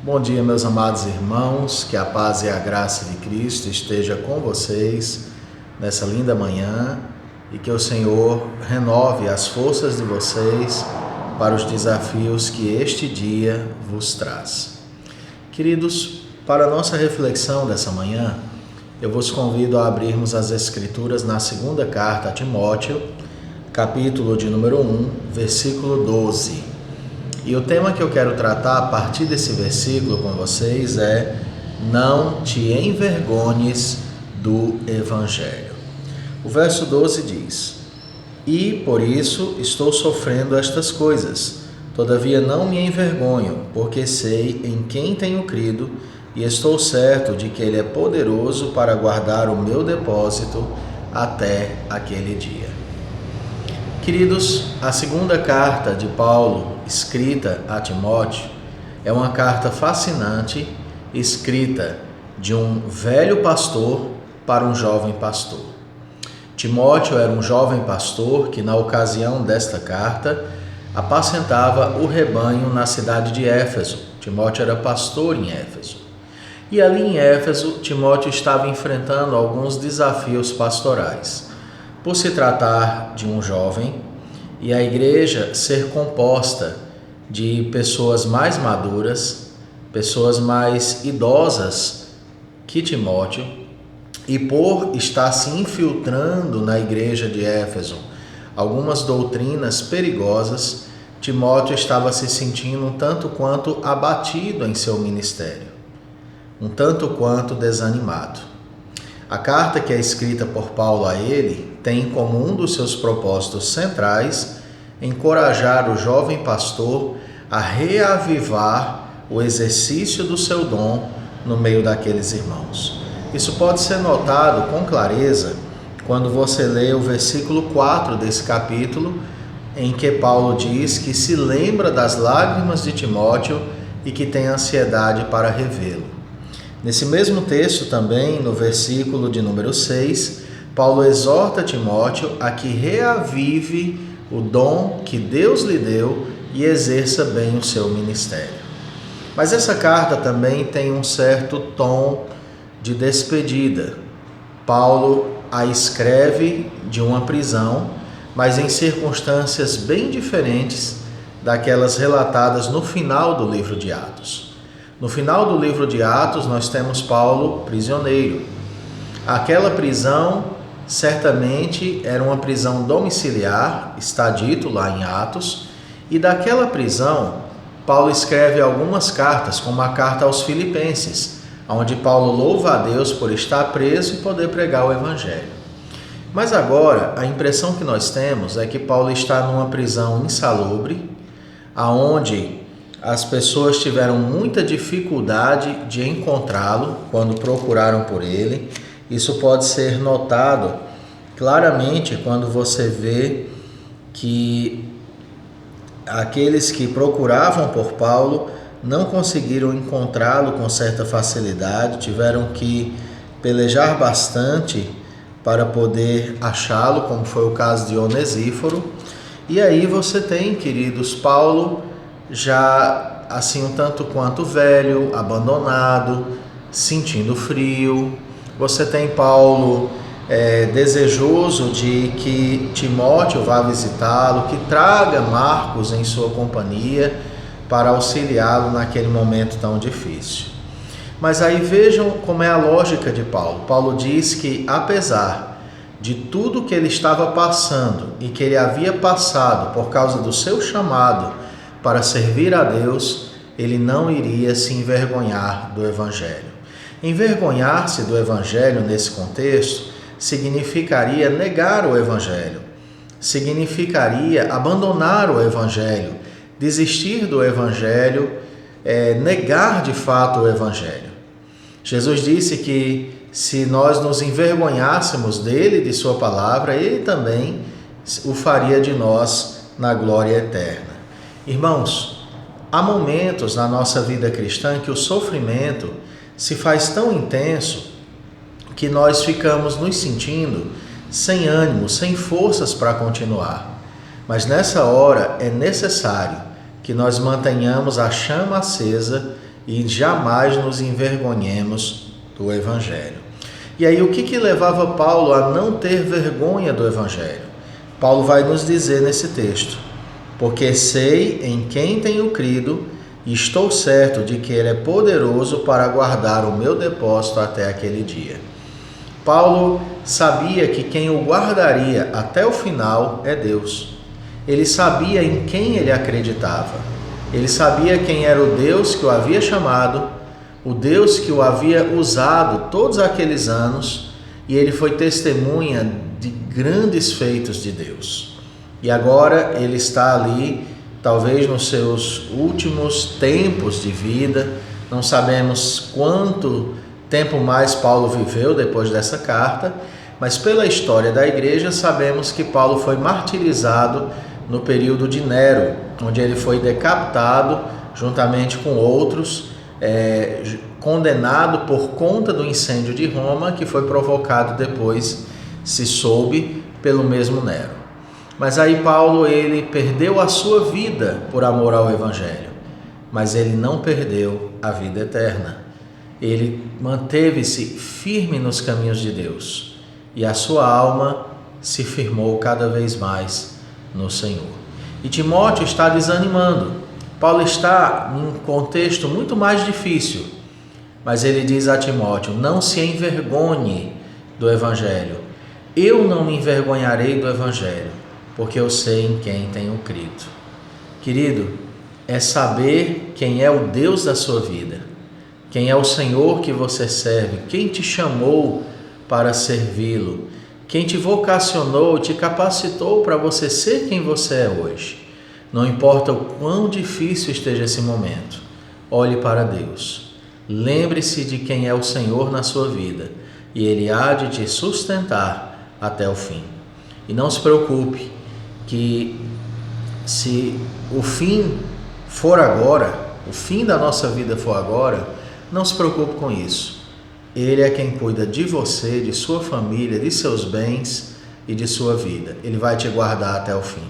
Bom dia, meus amados irmãos, que a paz e a graça de Cristo esteja com vocês nessa linda manhã e que o Senhor renove as forças de vocês para os desafios que este dia vos traz. Queridos, para a nossa reflexão dessa manhã, eu vos convido a abrirmos as Escrituras na segunda carta a Timóteo, capítulo de número 1, versículo 12. E o tema que eu quero tratar a partir desse versículo com vocês é: não te envergonhes do Evangelho. O verso 12 diz: e por isso estou sofrendo estas coisas, todavia não me envergonho, porque sei em quem tenho crido e estou certo de que Ele é poderoso para guardar o meu depósito até aquele dia. Queridos, a segunda carta de Paulo, escrita a Timóteo, é uma carta fascinante, escrita de um velho pastor para um jovem pastor. Timóteo era um jovem pastor que, na ocasião desta carta, apacentava o rebanho na cidade de Éfeso. Timóteo era pastor em Éfeso. E ali em Éfeso, Timóteo estava enfrentando alguns desafios pastorais. Por se tratar de um jovem e a igreja ser composta de pessoas mais maduras, pessoas mais idosas que Timóteo, e por estar se infiltrando na igreja de Éfeso algumas doutrinas perigosas, Timóteo estava se sentindo um tanto quanto abatido em seu ministério, um tanto quanto desanimado. A carta que é escrita por Paulo a ele tem como um dos seus propósitos centrais encorajar o jovem pastor a reavivar o exercício do seu dom no meio daqueles irmãos. Isso pode ser notado com clareza quando você lê o versículo 4 desse capítulo, em que Paulo diz que se lembra das lágrimas de Timóteo e que tem ansiedade para revê-lo. Nesse mesmo texto também, no versículo de número 6, Paulo exorta Timóteo a que reavive o dom que Deus lhe deu e exerça bem o seu ministério. Mas essa carta também tem um certo tom de despedida. Paulo a escreve de uma prisão, mas em circunstâncias bem diferentes daquelas relatadas no final do livro de Atos. No final do livro de Atos, nós temos Paulo prisioneiro. Aquela prisão certamente era uma prisão domiciliar, está dito lá em Atos, e daquela prisão, Paulo escreve algumas cartas, como a carta aos Filipenses, onde Paulo louva a Deus por estar preso e poder pregar o Evangelho. Mas agora, a impressão que nós temos é que Paulo está numa prisão insalubre, aonde as pessoas tiveram muita dificuldade de encontrá-lo quando procuraram por ele. Isso pode ser notado claramente quando você vê que aqueles que procuravam por Paulo não conseguiram encontrá-lo com certa facilidade, tiveram que pelejar bastante para poder achá-lo, como foi o caso de Onesíforo. E aí você tem, queridos, Paulo já assim um tanto quanto velho, abandonado, sentindo frio. Você tem Paulo desejoso de que Timóteo vá visitá-lo, que traga Marcos em sua companhia para auxiliá-lo naquele momento tão difícil. Mas aí vejam como é a lógica de Paulo. Paulo diz que apesar de tudo que ele estava passando e que ele havia passado por causa do seu chamado para servir a Deus, ele não iria se envergonhar do Evangelho. Envergonhar-se do Evangelho nesse contexto significaria negar o Evangelho, significaria abandonar o Evangelho, desistir do Evangelho, negar de fato o Evangelho. Jesus disse que se nós nos envergonhássemos dele, de sua palavra, ele também o faria de nós na glória eterna. Irmãos, há momentos na nossa vida cristã que o sofrimento se faz tão intenso que nós ficamos nos sentindo sem ânimo, sem forças para continuar. Mas nessa hora é necessário que nós mantenhamos a chama acesa e jamais nos envergonhemos do Evangelho. E aí, o que levava Paulo a não ter vergonha do Evangelho? Paulo vai nos dizer nesse texto: porque sei em quem tenho crido e estou certo de que Ele é poderoso para guardar o meu depósito até aquele dia. Paulo sabia que quem o guardaria até o final é Deus. Ele sabia em quem ele acreditava. Ele sabia quem era o Deus que o havia chamado, o Deus que o havia usado todos aqueles anos, e ele foi testemunha de grandes feitos de Deus. E agora ele está ali, talvez nos seus últimos tempos de vida. Não sabemos quanto tempo mais Paulo viveu depois dessa carta, mas pela história da igreja sabemos que Paulo foi martirizado no período de Nero, onde ele foi decapitado juntamente com outros, condenado por conta do incêndio de Roma, que foi provocado depois, se soube, pelo mesmo Nero. Mas aí Paulo, ele perdeu a sua vida por amor ao Evangelho, mas ele não perdeu a vida eterna. Ele manteve-se firme nos caminhos de Deus e a sua alma se firmou cada vez mais no Senhor. E Timóteo está desanimando. Paulo está em um contexto muito mais difícil, mas ele diz a Timóteo: não se envergonhe do Evangelho. Eu não me envergonharei do Evangelho, porque eu sei em quem tenho crido. Querido, é saber quem é o Deus da sua vida, quem é o Senhor que você serve, quem te chamou para servi-lo, quem te vocacionou, te capacitou para você ser quem você é hoje. Não importa o quão difícil esteja esse momento, olhe para Deus. Lembre-se de quem é o Senhor na sua vida e Ele há de te sustentar até o fim. E não se preocupe que se o fim for agora, o fim da nossa vida for agora, não se preocupe com isso. Ele é quem cuida de você, de sua família, de seus bens e de sua vida. Ele vai te guardar até o fim.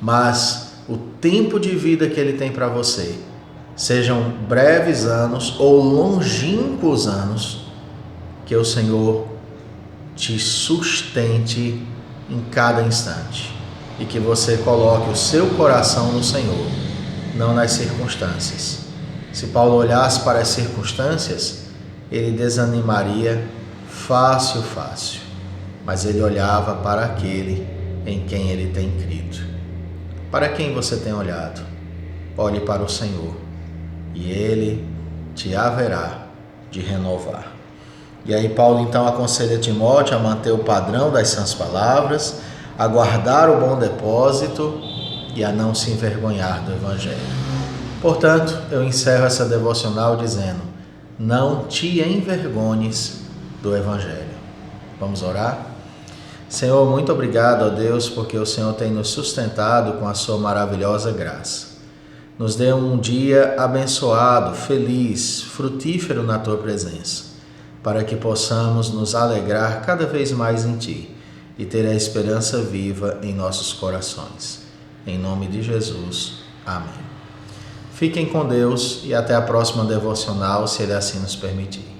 Mas o tempo de vida que Ele tem para você, sejam breves anos ou longínquos anos, que o Senhor te sustente em cada instante e que você coloque o seu coração no Senhor, não nas circunstâncias. Se Paulo olhasse para as circunstâncias, ele desanimaria fácil, mas ele olhava para aquele em quem ele tem crido. Para quem você tem olhado? Olhe para o Senhor e Ele te haverá de renovar. E aí Paulo então aconselha Timóteo a manter o padrão das sãs palavras, a guardar o bom depósito e a não se envergonhar do Evangelho. Portanto, eu encerro essa devocional dizendo: não te envergonhes do Evangelho. Vamos orar? Senhor, muito obrigado, ó Deus, porque o Senhor tem nos sustentado com a sua maravilhosa graça. Nos dê um dia abençoado, feliz, frutífero na tua presença, para que possamos nos alegrar cada vez mais em ti e ter a esperança viva em nossos corações. Em nome de Jesus. Amém. Fiquem com Deus e até a próxima devocional, se Ele assim nos permitir.